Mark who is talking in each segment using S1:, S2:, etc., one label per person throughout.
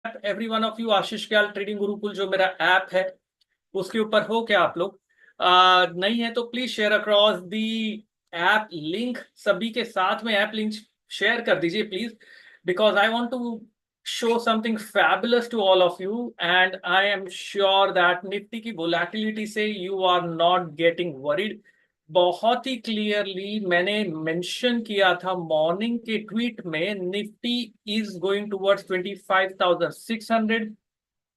S1: Every one of you Ashish Kyal trading Gurukul जो मेरा app है उसके ऊपर हो क्या आप लोग नहीं है तो please share across the app link सभी के साथ में ऐप लिंक शेयर कर दीजिए please because I want to show something fabulous to all of you and I am sure that Nifty की volatility से you are not getting worried। बहुत ही clearly मैंने मेंशन किया था मॉर्निंग के ट्वीट में Nifty is going towards 25,600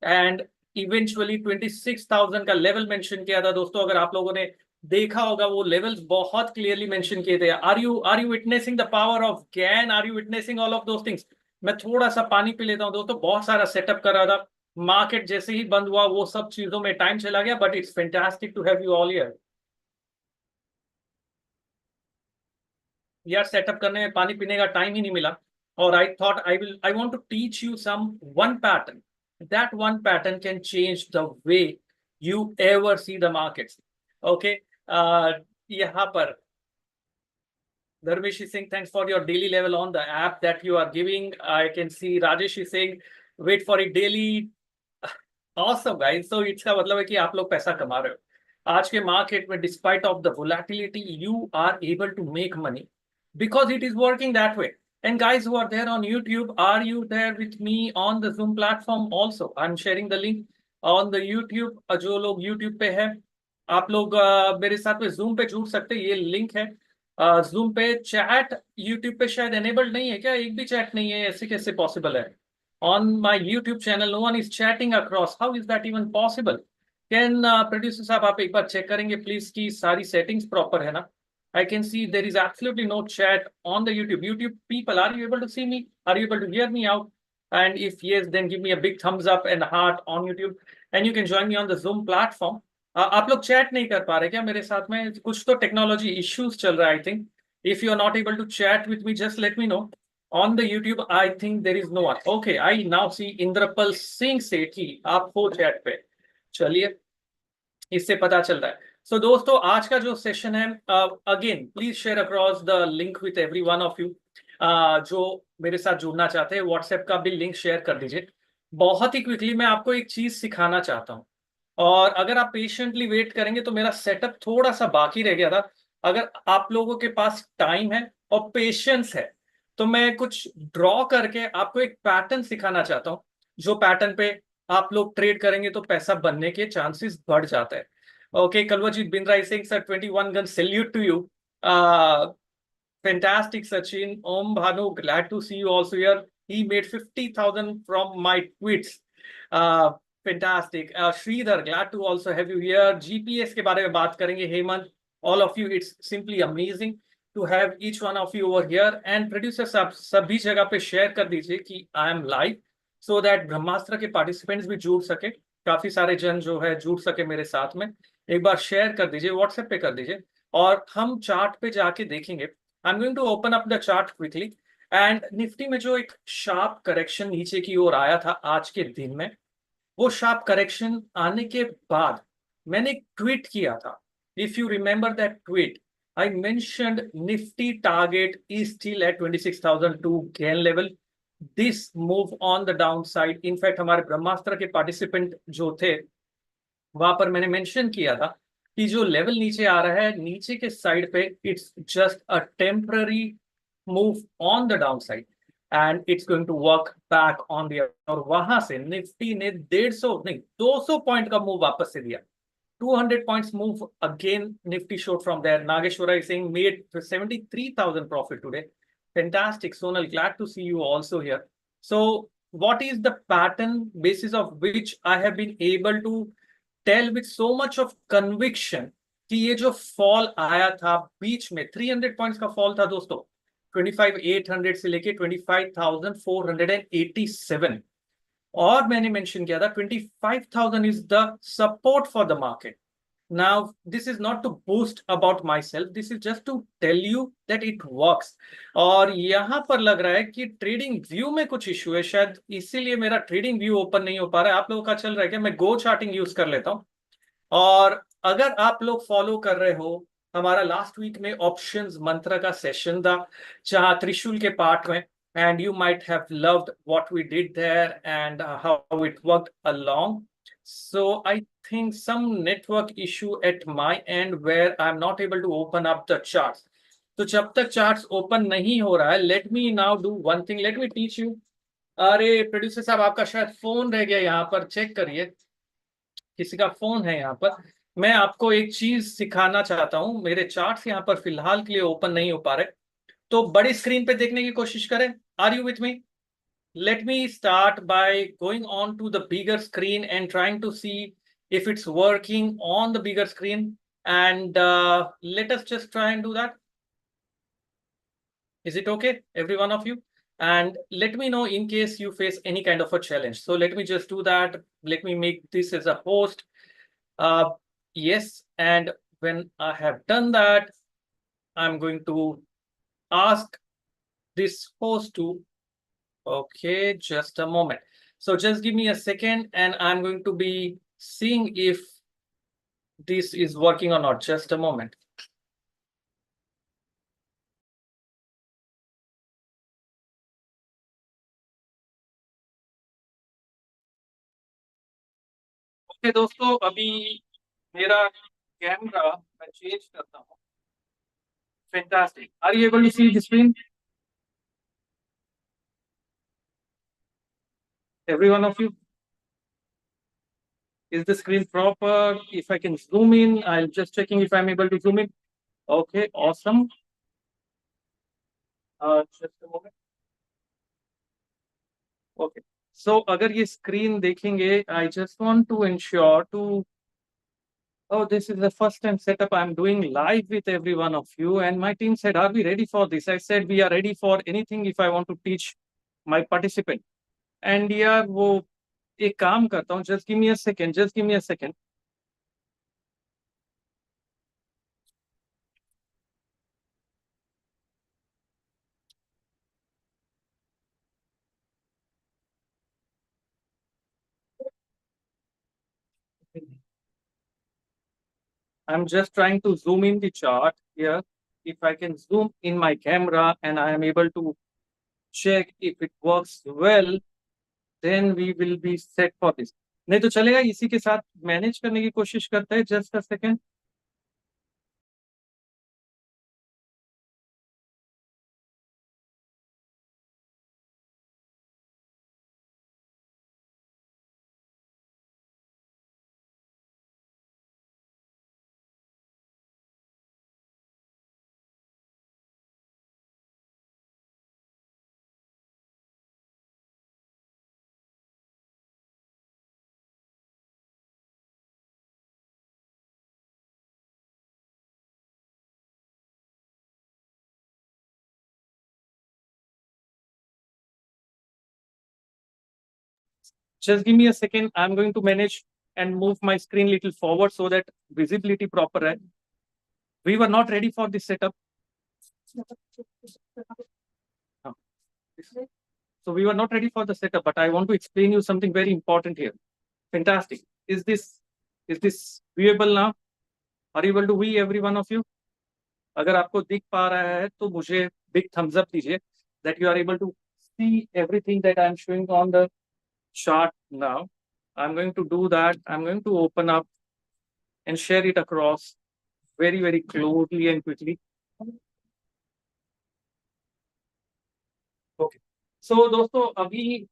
S1: and eventually 26,000 का level mention किया था। दोस्तों अगर आप लोगों ने देखा होगा वो लेवल्स बहुत क्लियरली मेंशन किए थे। Are you witnessing the power of gain? Are you witnessing all of those things? मैं थोड़ा सा पानी पी लेता हूँ दोस्तों, बहुत सारा सेटअप कर रहा था। मार्केट जैसे ही बंद हुआ वो सब चीजों में टाइम चला गया, but it's fantastic to have you all here. यार सेटअप करने में पानी पीने का टाइम ही नहीं मिला और I want to teach you some one pattern. That one pattern can change the way you ever see the markets. Okay, यहाँ पर Dharmesh is saying thanks for your daily level on the app that you are giving. I can see Rajesh is saying wait for it daily. Awesome guys, so इसका मतलब है कि आप लोग पैसा कमा रहे हो आज के मार्केट में। Despite of the volatility you are able to make money because it is working that way. And guys who are there on YouTube, are you there with me on the Zoom platform also? I'm sharing the link on the YouTube। जो लोग YouTube पे है आप लोग मेरे साथ में Zoom पे जुड़ सकते हैं, ये लिंक है। Zoom पे चैट YouTube पे शायद एनेबल्ड नहीं है क्या? एक भी चैट नहीं है, ऐसे कैसे पॉसिबल है? On my YouTube channel no one is chatting across, how is that even possible? Can producer साहब आप एक बार चेक करेंगे प्लीज कि सारी सेटिंग्स प्रॉपर है ना? I can see there is absolutely no chat on the YouTube. YouTube people, are you able to see me? Are you able to hear me out? And if yes, then give me a big thumbs up and heart on YouTube. And you can join me on the Zoom platform. आप लोग chat नहीं कर पा रहे क्या मेरे साथ में? कुछ तो टेक्नोलॉजी इश्यूज चल रहा है I think. If you are not able to chat with me just let me know on the YouTube. I think there is no one. Okay, I now see Indrapal Singh Sethi आप हो चैट पे। चलिए, इससे पता चल रहा है। सो दोस्तों आज का जो सेशन है, again please share across the link with every one of you. जो मेरे साथ जुड़ना चाहते हैं व्हाट्सएप का भी लिंक शेयर कर दीजिए। बहुत ही क्विकली मैं आपको एक चीज सिखाना चाहता हूँ और अगर आप पेशेंटली वेट करेंगे तो मेरा सेटअप थोड़ा सा बाकी रह गया था। अगर आप लोगों के पास टाइम है और पेशेंस है तो मैं कुछ ड्रॉ करके आपको एक पैटर्न सिखाना चाहता हूँ, जो पैटर्न पे आप लोग ट्रेड करेंगे तो पैसा बनने के चांसेस बढ़ जाता है। Okay, Kalwajit Bindra is saying sir 21 gun salute to you। Fantastic Sachin। Om Bhanu, glad to see you also here। He made 50,000 from my tweets। Fantastic। Sridhar, glad to also have you here। GPS के बारे में बात करेंगे Hemant. All of you, it's simply amazing to have each one of you over here। And producer साहब सभी जगह पे share कर दीजिए कि I am live so that ब्रह्मास्त्र के पार्टिसिपेंट्स भी जुड़ सके, काफी सारे जन जो है जुड़ सके मेरे साथ में। एक बार शेयर कर दीजिए, व्हाट्सएप पे कर दीजिए और हम चार्ट पे जाके देखेंगे। I am going to open up the chart quickly and Nifty में जो एक शार्प करेक्शन नीचे की ओर आया था आज के दिन में, वो शार्प करेक्शन आने के बाद मैंने एक ट्वीट किया था। If you remember that tweet, I mentioned Nifty target is still at 26,002 gain level. This move on the down side. In fact हमारे ब्रह्मास्त्र के पार्टिसिपेंट जो थे वहां पर मैंने मेंशन किया था कि जो लेवल नीचे आ रहा है नीचे के साइड पे it's just a temporary move on the down side and it's going to work back on the. और वहां से निफ्टी ने 150 नहीं 200 पॉइंट का मूव वापस से दिया। 200 points move again Nifty showed from there. Nageshwara is saying made 73,000 profit today. Fantastic Sonal, glad to see you also here. So what is the pattern basis of which I have been able to tell with so much of conviction कि ये जो fall आया था बीच में 300 points का fall था दोस्तों, 25,800 से लेके 25,487। और मैंने मेंशन किया था 25,000 is the support for the market. Now this is not to boost about myself, this is just to tell you that it works. और यहां पर लग रहा है कि ट्रेडिंग व्यू में कुछ इश्यू है, शायद इसीलिए मेरा ट्रेडिंग व्यू ओपन नहीं हो पा रहा है। आप लोगों का चल रहा है क्या? मैं गो चार्टिंग यूज कर लेता हूं। और अगर आप लोग फॉलो कर रहे हो, हमारा लास्ट वीक में ऑप्शंस मंत्र का सेशन था जहां त्रिशूल के पार्ट में and you might have loved what we did there and how it worked along. So I think some network issue at my end where I'm not able to open up the charts. तो जब तक charts open नहीं हो रहा है, let me now do one thing. Let me teach you. अरे producer साहब, आपका शायद फोन रह गया यहाँ पर, चेक करिए, किसी का फोन है यहाँ पर। मैं आपको एक चीज सिखाना चाहता हूँ, मेरे चार्ट्स यहाँ पर फिलहाल के लिए ओपन नहीं हो पा रहे, तो बड़ी स्क्रीन पे देखने की कोशिश करें। Are you with me? Let me start by going on to the bigger screen and trying to see if it's working on the bigger screen. And let us just try and do that. Is it okay, every one of you? And let me know in case you face any kind of a challenge. So let me just do that. Let me make this as a host. Uh, yes, and when I have done that, I'm going to ask this host to, okay, just a moment. So just give me a second and I'm going to be seeing if this is working or not. Just a moment. Okay, दोस्तों, अभी मेरा camera मैं change करता हूँ. Fantastic. Are you able to see the screen? Every one of you? Is the screen proper? If I can zoom in, I'm just checking if I'm able to zoom in. Okay, awesome. Just a moment. Okay. So अगर ये screen देखेंगे, I just want to ensure to. Oh, this is the first time setup I'm doing live with every one of you. And my team said, are we ready for this? I said, we are ready for anything if I want to teach my participant. And यार वो एक काम करता हूँ, just give me a second, just give me a second. I'm just trying to zoom in the chart here. If I can zoom in my camera and I am able to check if it works well, then we will be set for this. नहीं तो चलेगा, इसी के साथ manage करने की कोशिश करते हैं. Just a second. Just give me a second. I'm going to manage and move my screen little forward so that visibility proper. Hai. We were not ready for this setup. So we were not ready for the setup, but I want to explain you something very important here. Fantastic. Is this viewable now? Are you able to view every one of you? अगर आपको दिख पा रहा है तो मुझे big thumbs up दीजिए that you are able to see everything that I am showing on the chart now. I'm going to do that. I'm going to open up and share it across very, very closely and quickly. Okay. So, दोस्तों, अभी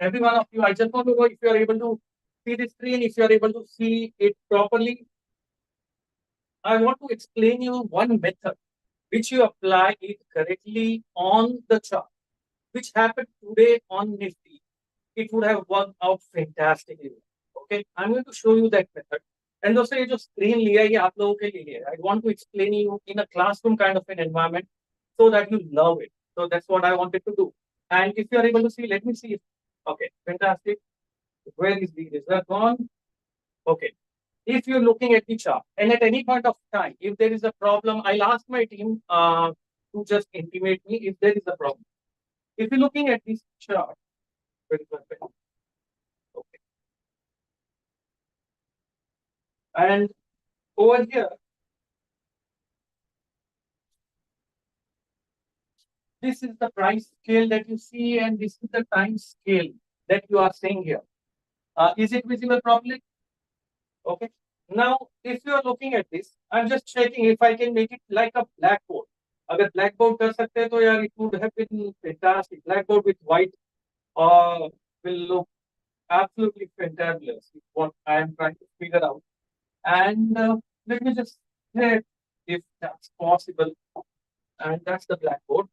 S1: every one of you, I just want to know if you are able to see the screen, if you are able to see it properly. I want to explain you one method which you apply it correctly on the chart, which happened today on Nifty. It would have worked out fantastically. Okay, I'm going to show you that method. And दोस्तों, ये जो screen लिया है, ये आप लोगों के लिए लिया है. I want to explain you in a classroom kind of an environment so that you love it. So that's what I wanted to do. And if you are able to see, let me see it. Okay, fantastic. Where is the result gone? Okay. If you're looking at the chart and at any point of time, if there is a problem, I'll ask my team to just intimate me if there is a problem. If you're looking at this chart, where is the pen? Okay. And over here, This is the price scale that you see, and this is the time scale that you are seeing here. Is it visible properly? Okay. Now, if you are looking at this, I'm just checking if I can make it like a blackboard. अगर blackboard कर सकते हैं तो यार it would have been fantastic. Blackboard with white will look absolutely fantabulous. Is what I am trying to figure out. And let me just check if that's possible. And that's the blackboard.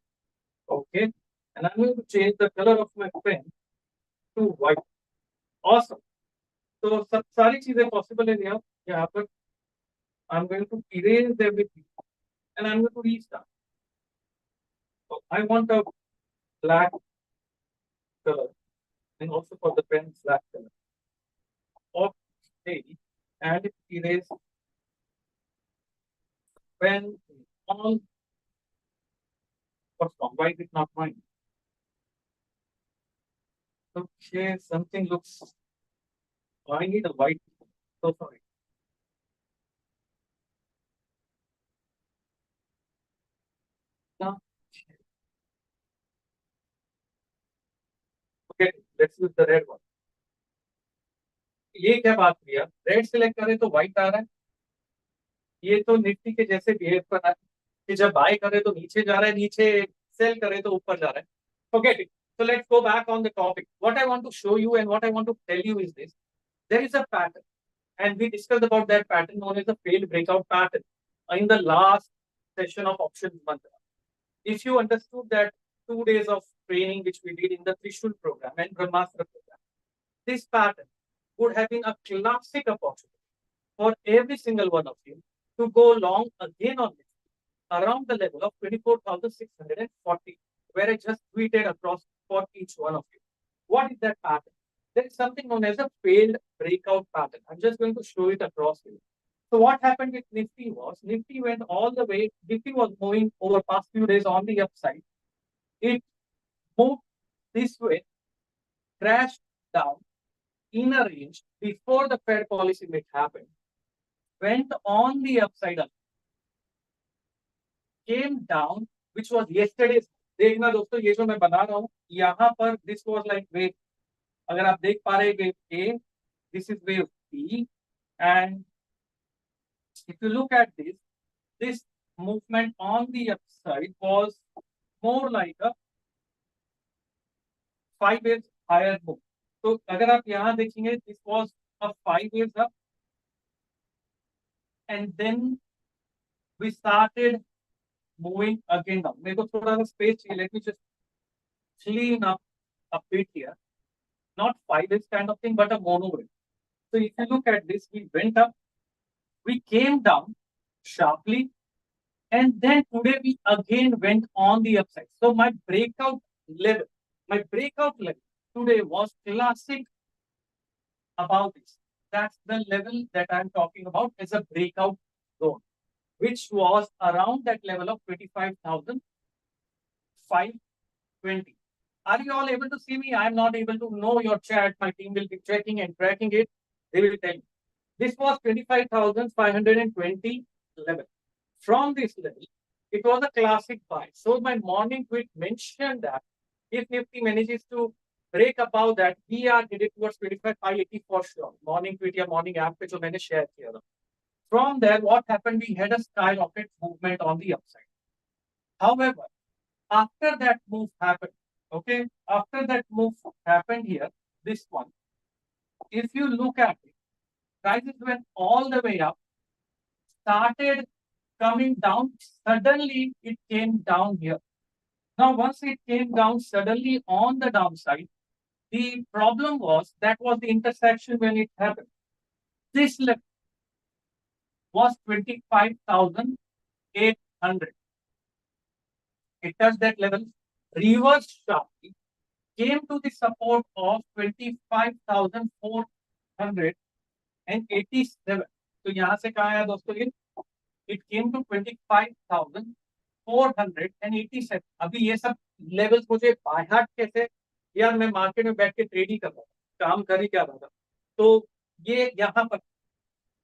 S1: Okay. And I'm going to change the color of my pen to white. Awesome. तो सब सारी चीजें possible है यहाँ पर I'm going to erase everything and I'm going to restart. So I want a black color and also for the pen black color. Okay, and erase pen on. What's wrong? Why is it not mine? Okay, something looks. I need a white. So sorry. Okay, let's use the red one. ये क्या बात हुई यार? Red select करें तो white आ रहा है. ये तो निफ्टी के जैसे बिहेव कर रहा है कि जब बाय करे तो नीचे जा रहा है, नीचे सेल करे तो ऊपर जा रहा है. Forget it. So let's go back on the topic. What I want to show you and what I want to tell you is this. There is a pattern. And we discussed about that pattern known as the failed breakout pattern in the last session of options mantra. If you understood that 2 days of training which we did in the Trishul program and Brahmastra program, this pattern would have been a classic opportunity for every single one of you to go long again on this around the level of 24,640, where I just tweeted across for each one of you. What is that pattern? There is something known as a failed breakout pattern. I'm just going to show it across here. So what happened with Nifty was, Nifty went all the way, Nifty was moving over past few days on the upside. It moved this way, crashed down in a range before the Fed policy meet happened, went on the upside up, came down, which was yesterday's. देखना दोस्तों, ये जो मैं बना रहा हूँ यहाँ पर this was like wave. अगर आप देख पा रहे हैं wave A, this is wave B, and if you look at this movement on the upside was more like a 5 waves higher move. तो अगर आप यहाँ देखेंगे, this was a 5 waves up, and then we started moving again down. मेरे को थोड़ा सा space चाहिए. Let me just clean up a bit here. Not 5 waves kind of thing, but a mono wave. So if you look at this, we went up, we came down sharply, and then today we again went on the upside. So my breakout level today was classic about this. That's the level that I'm talking about as a breakout zone, which was around that level of 25,520. Are you all able to see me? I'm not able to know your chat. My team will be checking and tracking it. They will tell you. This was 25,520 level. From this level, it was a classic buy. So my morning tweet mentioned that if Nifty manages to break above that, we are headed towards 25,580 for sure. Morning tweet या morning app पे जो मैंने share किया था. From there, what happened? We had a skyrocket movement on the upside. However, after that move happened, okay, after that move happened here, this one, if you look at it, prices went all the way up, started coming down, suddenly it came down here. Now, once it came down suddenly on the downside, the problem was that was the intersection when it happened. This level was 25,800. It touched that level, reversed sharply, came to the support of 25,487. तो यहाँ से कहाँ आया दोस्तों ये? It came to 25,487. अभी ये सब लेवल्स मुझे बाय हार्ट कैसे, यार मैं मार्केट में बैठ के ट्रेड ही कर रहा था, काम कर ही क्या रहा था. तो ये यहाँ पर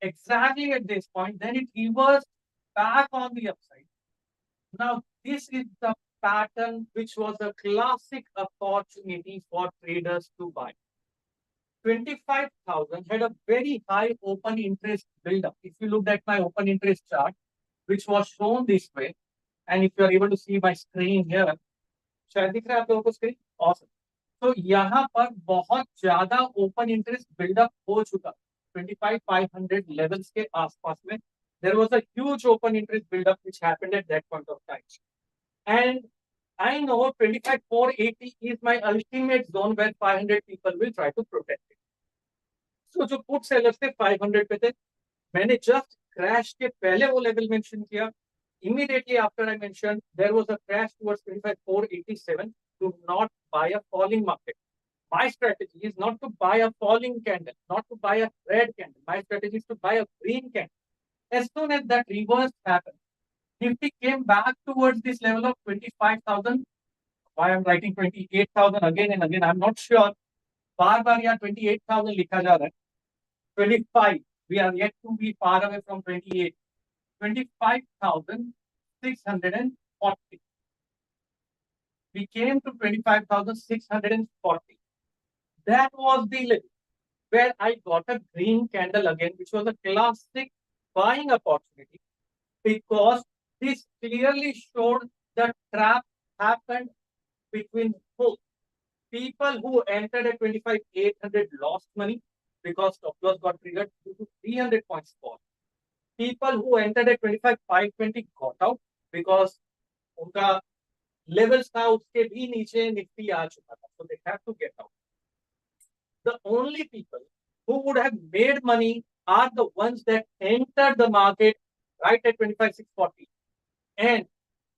S1: exactly at this point, then it reversed back on the upside. Now this is the pattern which was a classic opportunity for traders to buy. 25,000 had a very high open interest build-up. If you looked at my open interest chart, which was shown this way, and if you are able to see my screen here, शायद दिख रहा है आप लोगों को screen? Awesome. तो यहाँ पर बहुत ज्यादा ओपन इंटरेस्ट बिल्डअप हो चुका 25,500 लेवल्स के आसपास में. There was a huge open interest buildup which happened at that point of time. And I know 25,480 is my ultimate zone where 500 people will try to protect it. So जो put sellers थे 500 पे थे, मैंने just crash के पहले वो level mention किया. Immediately after I mentioned, there was a crash towards 25,487. Do not buy a falling market. My strategy is not to buy a falling candle, not to buy a red candle. My strategy is to buy a green candle. As soon as that reverse happened, Nifty came back towards this level of 25,000. Why I'm writing 28,000 again and again, I'm not sure. बार-बार यहाँ 28,000 लिखा जा रहा है. 25. We are yet to be far away from 28. 25,640. We came to 25,640. That was the level where I got a green candle again, which was a classic buying opportunity because this clearly showed the trap happened between both. People who entered at 25,800 lost money because stop loss got triggered due to 300 points fall. People who entered at 25,520 got out because उनका levels था उसके भी नीचे Nifty आ चुका था, so they have to get out. The only people who would have made money are the ones that entered the market right at 25,640. And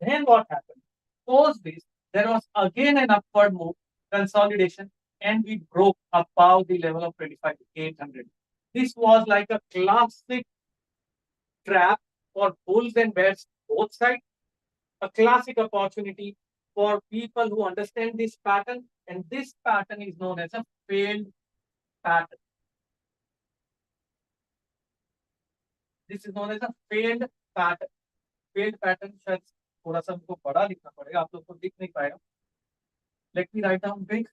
S1: then what happened? Post this, there was again an upward move, consolidation, and we broke above the level of 25,800. This was like a classic trap for bulls and bears both sides. A classic opportunity for people who understand this pattern, and this pattern is known as a failed pattern. This is known as a failed pattern. Failed pattern शायद थोड़ा सा हमको बड़ा लिखना पड़ेगा, आप लोग को दिख नहीं पाएगा. Let me write down big.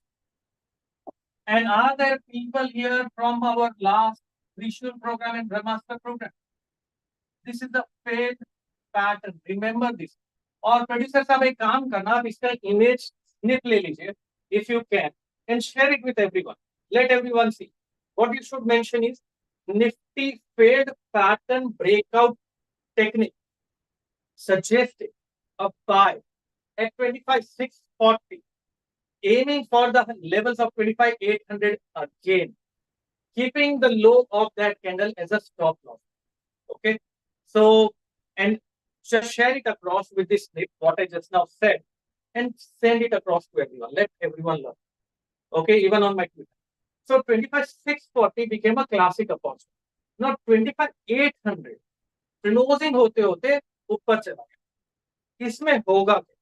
S1: And are there people here from our last visual program and Brahmastra program? This is the failed pattern. Remember this. और प्रोड्यूसर साहब एक काम करना, आप इसका इमेज स्निप ले लीजिए if you can and share it with everyone. Let everyone see. What you should mention is Nifty failed pattern breakout technique suggested a buy at 25,640, aiming for the levels of 25,800 again, keeping the low of that candle as a stop loss. Okay, so and just share it across with this snip, what I just now said, and send it across to everyone. Let everyone learn. Okay, even on my Twitter. So 25,640 became a classic opportunity. Now 25,800 closing होते होते ऊपर चला गया. इसमें होगा क्या?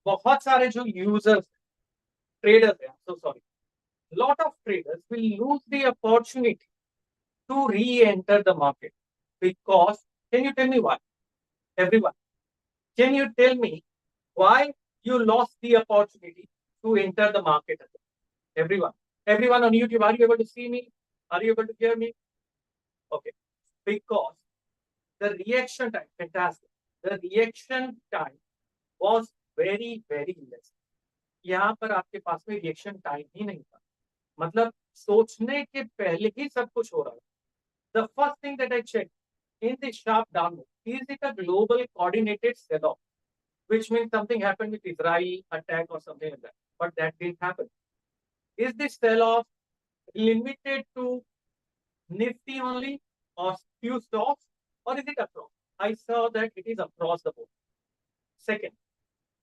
S1: बहुत सारे जो users, traders हैं, so sorry, lot of traders will lose the opportunity to re-enter the market because, can you tell me why? Everyone, can you tell me why you lost the opportunity to enter the market? Everyone on YouTube, are you able to see me? Are you able to hear me? Okay, because the reaction time, fantastic. The reaction time was very, very less. यहाँ पर आपके पास में reaction time ही नहीं था. मतलब सोचने के पहले ही सब कुछ हो रहा है. The first thing that I checked in the sharp downward, is it a global coordinated sell-off, which means something happened with Israel attack or something like that, but that didn't happen. Is this sell-off limited to Nifty only or few stocks, or is it across? I saw that it is across the board. Second,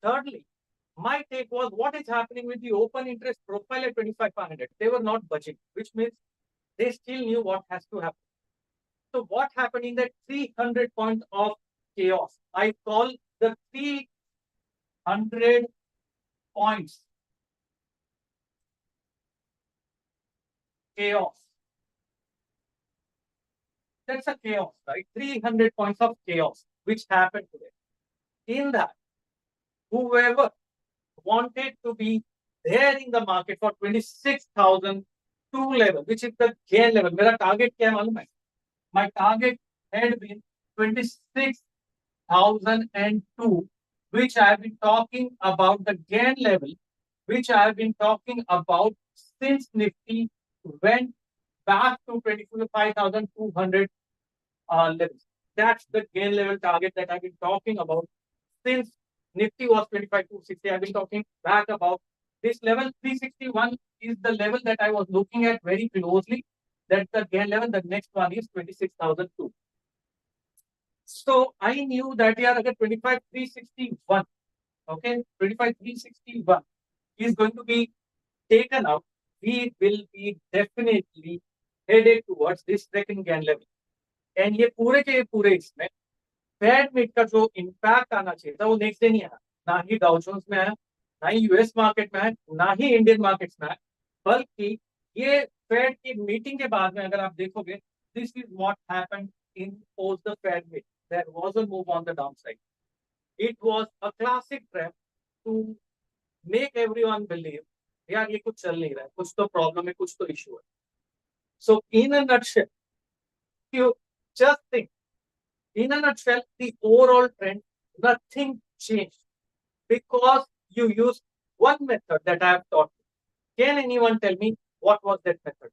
S1: thirdly, my take was what is happening with the open interest profile at 25,500. They were not budging, which means they still knew what has to happen. So what happened in that 300 point of chaos? I call the 300 points chaos. That's a chaos, right? 300 points of chaos, which happened today. In that, whoever wanted to be there in the market for 26,002 level, which is the Gann level. मेरा target क्या है मालूम है? My target had been 26,002, which I have been talking about the Gann level, which I have been talking about since Nifty went back to 25,200 levels. That's the Gann level target that I've been talking about since Nifty was 25,260. I've been talking back about this level. 361 is the level that I was looking at very closely. That's the Gann level. The next one is 26,002. So I knew that here again 25,361, okay, 25,361 is going to be taken out. We will be definitely headed towards this second Gann level. And ये पूरे के पूरे इसमें fade meet का जो impact आना चाहिए था वो नेक्स्ट डे नहीं आया, ना ही डाउ जोन्स में आया, ना ही यूएस मार्केट में आया, ना ही इंडियन मार्केट्स में आया, बल्कि ये फेड की मीटिंग के बाद में अगर आप देखोगे, this is what happened in post the Fed meet. There was a move on the downside. It was a classic trap to make everyone believe यार ये कुछ चल नहीं रहा है, कुछ तो प्रॉब्लम है, कुछ तो इशू है. So in a nutshell, you just think, in a nutshell, the overall trend, nothing changed because you used one method that I have taught you. Can anyone tell me what was that method?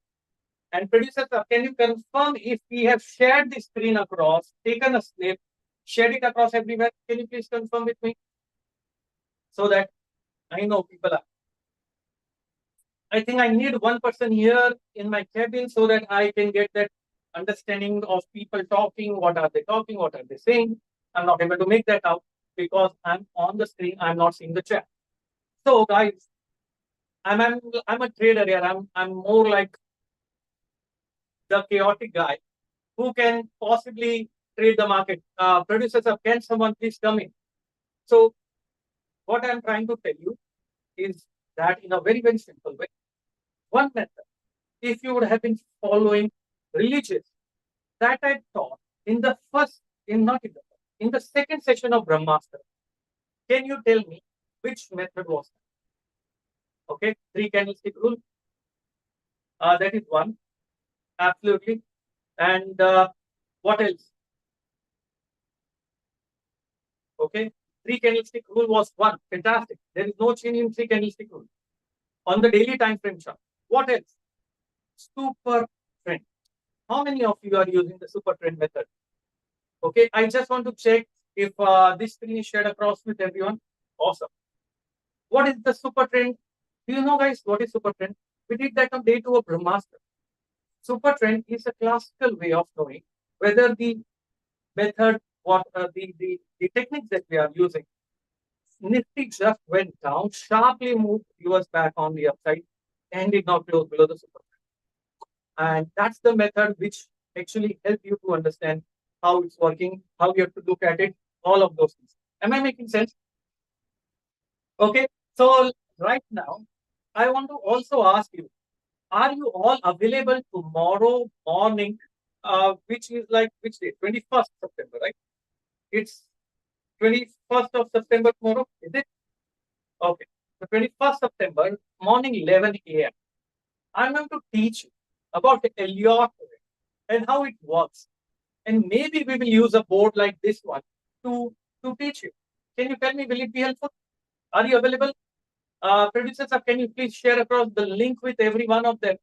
S1: And producer, can you confirm if we have shared the screen across, taken a snip, shared it across everywhere? Can you please confirm with me so that I know people are. I think I need one person here in my cabin so that I can get that understanding of people talking, what are they talking, what are they saying. I'm not able to make that out because I'm on the screen, I'm not seeing the chat. So guys, I'm a trader here. I'm more like the chaotic guy who can possibly trade the market. Producers, can someone please come in? So what I'm trying to tell you is that in a very, very simple way, one method, if you would have been following religious, that I taught in the first, in the second session of Brahmastra. Can you tell me which method was that? Okay, 3 candlestick rule. That is one. Absolutely. And what else? Okay, 3 candlestick rule was one. Fantastic. There is no change in 3 candlestick rule. On the daily time frame chart. What else? Super trend. How many of you are using the super trend method? Okay, I just want to check if this screen is shared across with everyone. Awesome. What is the super trend? Do you know, guys, what is super trend? We did that on day 2 of Brahmastra. Super trend is a classical way of knowing whether the method, what the techniques that we are using. Nifty just went down, sharply moved US back on the upside, and did not close below the super trend. And that's the method which actually help you to understand how it's working, how you have to look at it, all of those things. Am I making sense? Okay, so right now, I want to also ask you, are you all available tomorrow morning, which is like, which day? 21st September, right? It's 21st of September tomorrow, is it? Okay, the 21st September, morning 11 a.m. I'm going to teach you about the Elliott and how it works. And maybe we will use a board like this one to teach you. Can you tell me, will it be helpful? Are you available? Producers, can you please share across the link with every one of them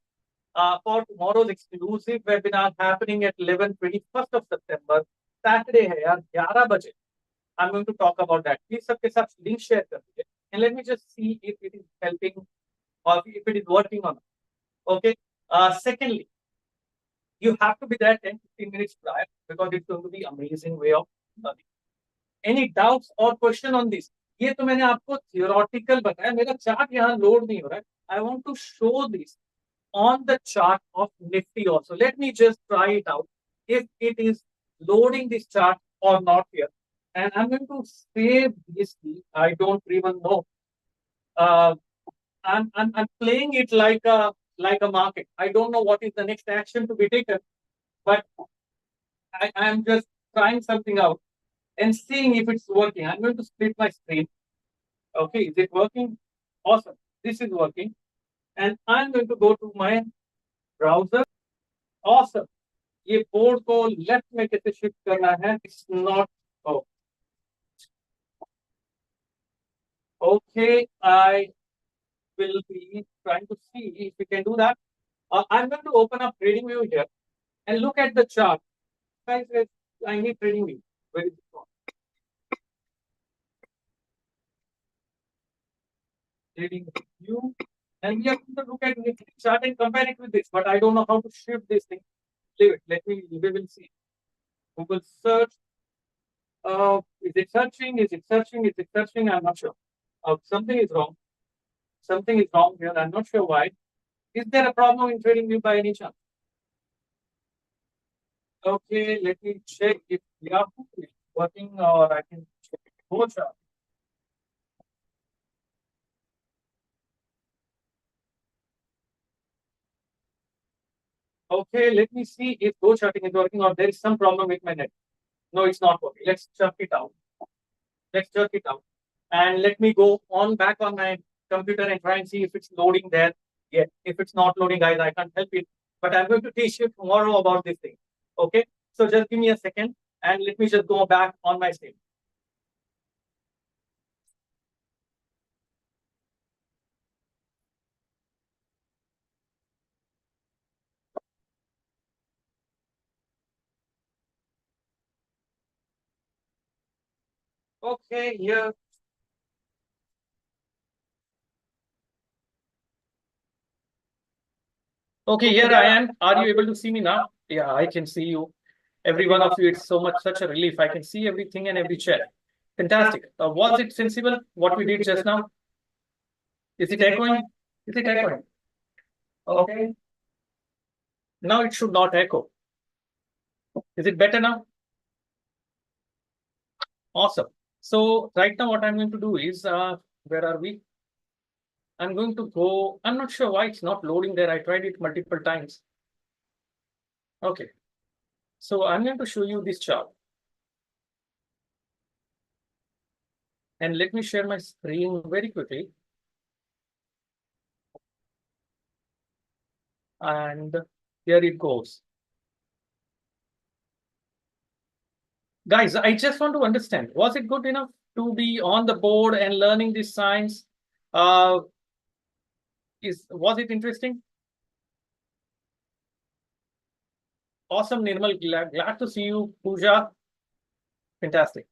S1: for tomorrow's exclusive webinar happening at 21st of September. Saturday है यार 11 बजे. I'm going to talk about that. Please सबके साथ link share कर दीजिए. And let me just see if it is helping or if it is working or not. Okay. Secondly, you have to be there 10-15 minutes prior because it's going to be amazing way of learning. Any doubts or question on this? ये तो मैंने आपको theoretical बताया. मेरा chart यहाँ load नहीं हो रहा है. I want to show this on the chart of Nifty also. Let me just try it out if it is loading this chart or not here. And I'm going to save this key. I don't even know. I'm playing it like a market. I don't know what is the next action to be taken, but I'm just trying something out and seeing if it's working. I'm going to split my screen Okay, is it working? Awesome. This is working. And I'm going to go to my browser. Awesome. ये board को left में कैसे shift करना है? It's not. Oh, okay. I will be trying to see if we can do that. I'm going to open up TradingView here and look at the chart. Guys, I need TradingView. Where is it from? TradingView. And we are going to look at Nifty chart and compare it with this. But I don't know how to shift this thing. Leave it. We will see. Google search. Is it searching? Is it searching? Is it searching? I'm not sure. Something is wrong. Something is wrong here. I'm not sure why. Is there a problem in TradingView by any chance? Okay, let me check if Yahoo is working or I can check Go chart. Okay, let me see if Go charting is working or there is some problem with my net. No, it's not working. Let's check it out. Let's check it out. And let me go on back on my computer and try and see if it's loading there yet. If it's not loading, guys, I can't help it. But I'm going to teach you tomorrow about this thing. Okay. So just give me a second and let me just go back on my screen. Okay, here. Okay, here I am. Are you able to see me now? Yeah, I can see you. Every one of you, it's so much, such a relief. I can see everything and every chat. Fantastic. Was it sensible what we did just now? Is it echoing? Is it echoing? Okay. Now it should not echo. Is it better now? Awesome. So right now what I'm going to do is, where are we? I'm going to go, I'm not sure why it's not loading there. I tried it multiple times. Okay. So I'm going to show you this chart. And let me share my screen very quickly. And here it goes. Guys, I just want to understand, was it good enough to be on the board and learning this science? Was it interesting? Awesome, Nirmal. Glad to see you, Pooja. Fantastic.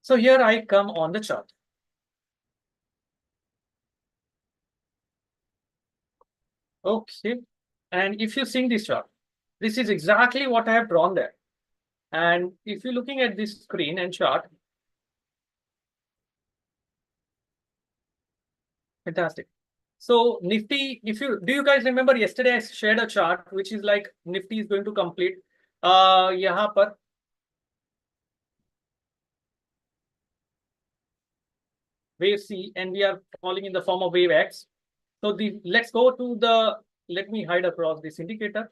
S1: So here I come on the chart. Okay. And if you see this chart, this is exactly what I have drawn there. And if you're looking at this screen and chart, fantastic. So Nifty, do you guys remember yesterday I shared a chart which is like Nifty is going to complete yahan par wave C and we are falling in the form of wave X. So let's go to let me hide across this indicator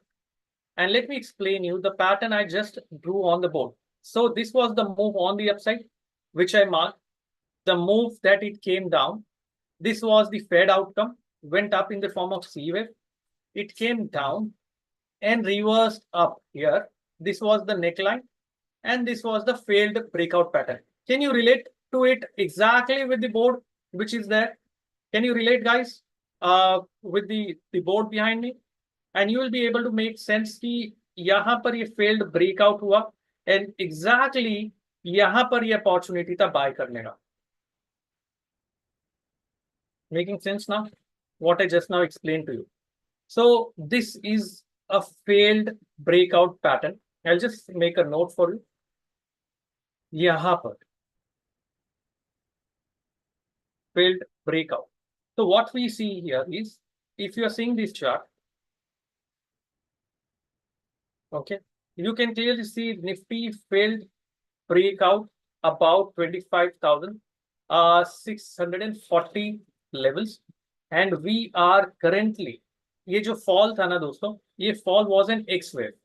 S1: and let me explain you the pattern I just drew on the board. So this was the move on the upside, which I marked, the move that it came down. This was the Fed outcome, went up in the form of C wave. It came down and reversed up here. This was the neckline and this was the failed breakout pattern. Can you relate to it exactly with the board which is there? Can you relate, guys, with the board behind me? And you will be able to make sense कि यहाँ पर ये failed breakout हुआ and exactly यहाँ पर ये opportunity था buy करने का. Making sense now? What I just now explained to you. So this is a failed breakout pattern. I'll just make a note for you. यहाँ पर failed breakout. So what we see here is, if you are seeing this chart, okay, you can clearly see Nifty failed breakout about 25,640 levels, and we are currently, ये जो fall था ना दोस्तों, ये fall was an X wave.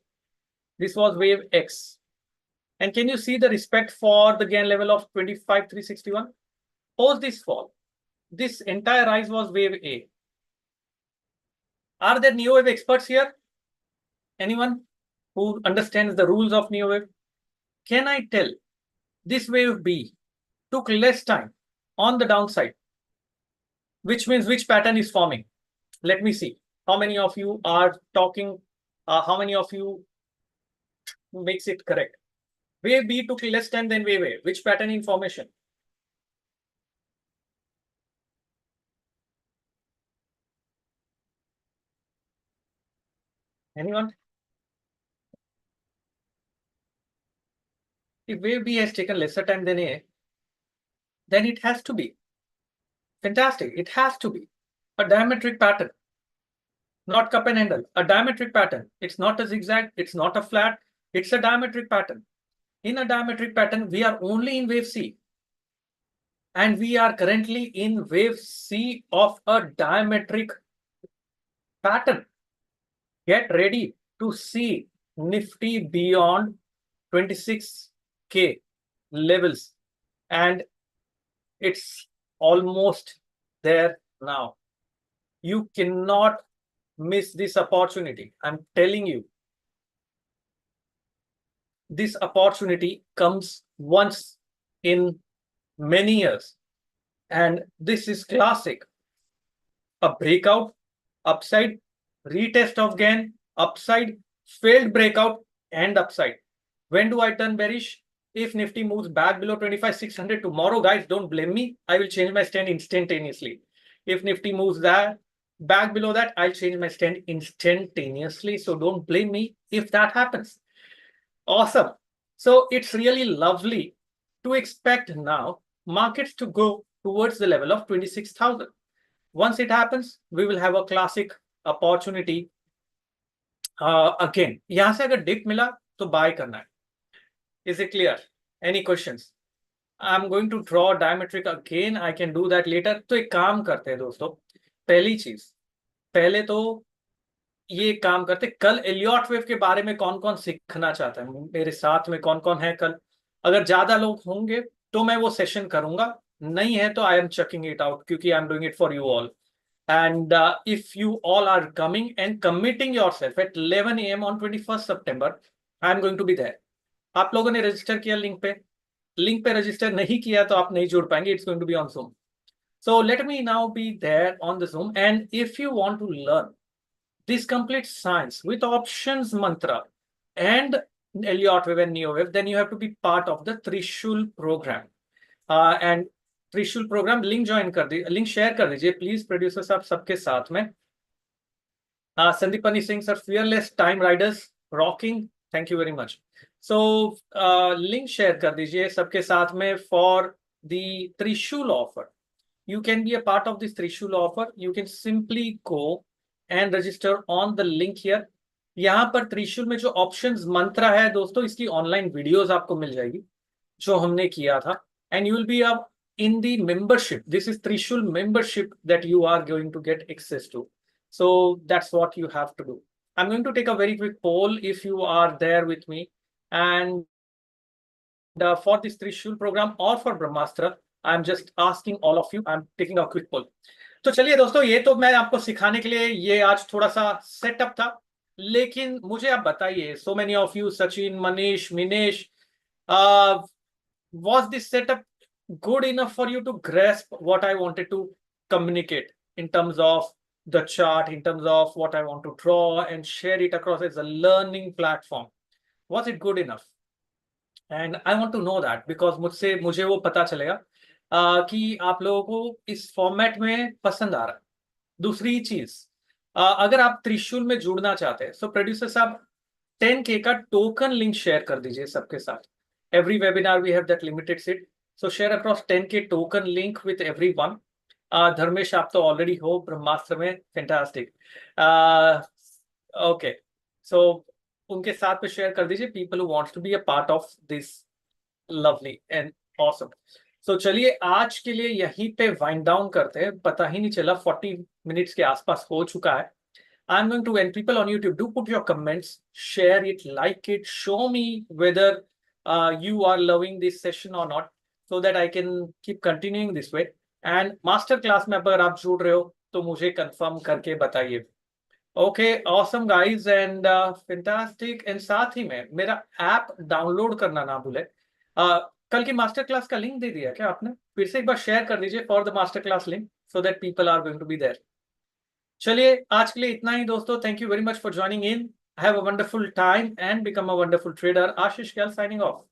S1: This was wave X. And can you see the respect for the Gann level of 25,361? Suppose this fall, this entire rise was wave A. Are there neo wave experts here? Anyone who understands the rules of neo wave? Can I tell this wave B took less time on the downside, which means which pattern is forming? Let me see. How many of you are talking? How many of you makes it correct? Wave B took less time than wave A. Which pattern in formation? Anyone? If wave B has taken lesser time than A, then it has to be fantastic. It has to be a diametric pattern, not cup and handle. A diametric pattern. It's not a zigzag. It's not a flat. It's a diametric pattern. In a diametric pattern, we are only in wave C. And we are currently in wave C of a diametric pattern. Get ready to see Nifty beyond 26K levels. And it's almost there now. You cannot miss this opportunity. I'm telling you. This opportunity comes once in many years. And this is classic. A breakout, upside, retest of Gann, upside, failed breakout, and upside. When do I turn bearish? If Nifty moves back below 25,600 tomorrow, guys, don't blame me. I will change my stand instantaneously. If Nifty moves back below that, I'll change my stand instantaneously. So don't blame me if that happens. Awesome. So it's really lovely to expect now markets to go towards the level of 26,000. Once it happens, we will have a classic opportunity again. यहाँ से अगर dip मिला तो buy करना है. Is it clear? Any questions? I'm going to draw diametric again. I can do that later. तो एक काम करते हैं दोस्तों. पहली चीज, पहले तो ये काम करते, कल एलियट वेव के बारे में कौन कौन सीखना चाहता है? मेरे साथ में कौन कौन है कल? अगर ज्यादा लोग होंगे तो मैं वो सेशन करूंगा, नहीं है तो I am checking it out, क्योंकि I am doing it for you all. And if you all are coming and committing yourself at 11 a.m. on 21st September, I am going to be there. आप लोगों ने register किया link पे register नहीं किया तो आप नहीं जुड़ पाएंगे. It's going to be on Zoom. So let me now be there on the Zoom. And if you want to learn this complete science with options mantra and Elliott wave and neo wave, then you have to be part of the Trishul program. And त्रिशूल programme link join कर दीजिए, link share कर दीजिए please producer साहब सबके साथ में. Sandeep Pani Singh sir, fearless time riders rocking, thank you very much. So link share कर दीजिए सबके साथ में for the Trishul offer. You can be a part of this Trishul offer. You can simply go and register on the link here. यहाँ पर त्रिशूल में जो ऑप्शंस मंत्र है दोस्तों, इसकी ऑनलाइन वीडियोस आपको मिल जाएगी जो हमने किया था. And you will be a in the membership. This is Trishul membership that you are going to get access to. So that's what you have to do. I'm going to take a very quick poll if you are there with me. And for this Trishul program or for Brahmastra, I'm just asking all of you, I'm taking a quick poll. तो चलिए दोस्तों, ये तो मैं आपको सिखाने के लिए ये आज थोड़ा सा सेटअप था, लेकिन मुझे आप बताइए, so many of you, Sachin, Manish, Minesh, was this setup good enough for you to grasp what I wanted to communicate in terms of the chart, in terms of what I want to draw and share it across as a learning platform? Was it good enough? And I want to know that because मुझे वो पता चलेगा कि आप लोगों को इस format में पसंद आ रहा है. दूसरी चीज, अगर आप त्रिशूल में जुड़ना चाहते हैं, सो प्रोड्यूसर साहब 10K का टोकन लिंक शेयर कर दीजिए सबके साथ. Every webinar we have that limited seat. So share across 10K token link with everyone. Dharmesh, आप तो already हो ब्रह्मास्त्र में, fantastic. Okay, so उनके साथ पे share कर दीजिए people who wants to be a part of this lovely and awesome. So चलिए आज के लिए यहीं पे wind down करते हैं. पता ही नहीं चला 40 minutes के आसपास हो चुका है. I'm going to, and people on YouTube, do put your comments, share it, like it, show me whether you are loving this session or not. so that I can keep continuing this way. And master class में अगर आप जुड़ रहे हो तो मुझे confirm करके बताइए. Okay, awesome guys and fantastic. And साथ ही में मेरा ऐप डाउनलोड करना ना भूले. कल की मास्टर क्लास का लिंक दे दिया क्या आपने? फिर से एक बार शेयर कर दीजिए for the master class link so that people are going to be there. चलिए आज के लिए इतना ही दोस्तों. Thank you very much for joining in. Have a wonderful time and become a wonderful trader. Ashish Kyal signing of.